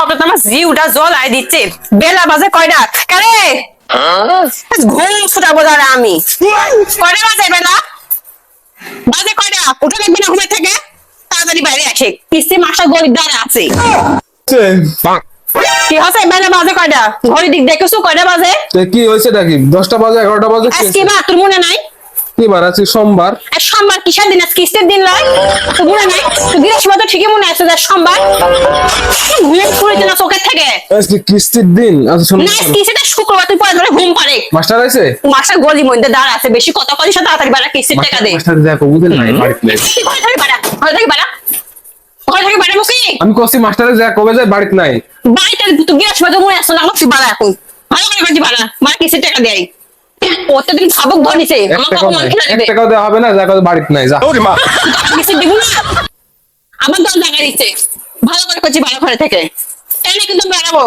আমার জিউটা জ্বলাই দিচ্ছে। বেলা বাজে কয়টা? কারে ঘুম ছুটাবো দাঁড়া আমি। কয়টা বাজে বেলা? বাজে কয়টা? উঠে দেখবি না ঘুমে থেকে? তাড়াতাড়ি বাইরে আসে। কিস্তি মাসা গরিব দ্বারা আছে। কি হচ্ছে? বেলা বাজে কয়টা? ঘড়ি দিক দেখেছো কয়টা বাজে? কি হয়েছে নাকি? 10টা বাজে 11টা বাজে আজকে বা তোর মনে নাই? কি বার আছে? সোমবার। আর সোমবার কিসের দিন? আজ কিস্তির দিন নয়? তোর মনে নাই? তুই বৃহস্পতিবার ঠিকই মনে আছে যে সোমবার। ঘুম পড়েছে না চোখের থেকে? আজকে কিস্তির দিন। আচ্ছা শোনো, না কিস্তিটা শুক্রবার, তুই পরে ধরে ঘুম পারে। মাস্টার আছে? মাসা গলি মধ্যে দাঁড়া আছে, বেশি কথা কলিস না, তাড়াতাড়ি বাড়া কিস্তির টাকা দে। মাস্টার দেখো বুঝেন না বাড়িতে নাই। ঘরে থেকে বাড়া, ঘরে থেকে বাড়া, ঘরে থেকে বাড়া মুখি। আমি কইছি মাস্টারে যা কবে যায় বাড়িতে নাই। বাড়িতে তুই বৃহস্পতিবার মনে আসছে না? আমার বাড়া এখন ভালো করে বাড়ি বাড়া, বাড়া কিস্তির টাকা দেয়। প্রত্যেকদিন ভাবুক ধরেছে এক আমাকে টাকাও অপমান নাই, করে এক দেবে। টাকাও দেওয়া হবে না, যা কবে বাড়িতে নাই যা। কিস্তি দিব না, আমার দল জায়গা দিচ্ছে। ভালো করে করছি ভালো ঘরে থেকে, তাই না? কিন্তু বেড়াবো।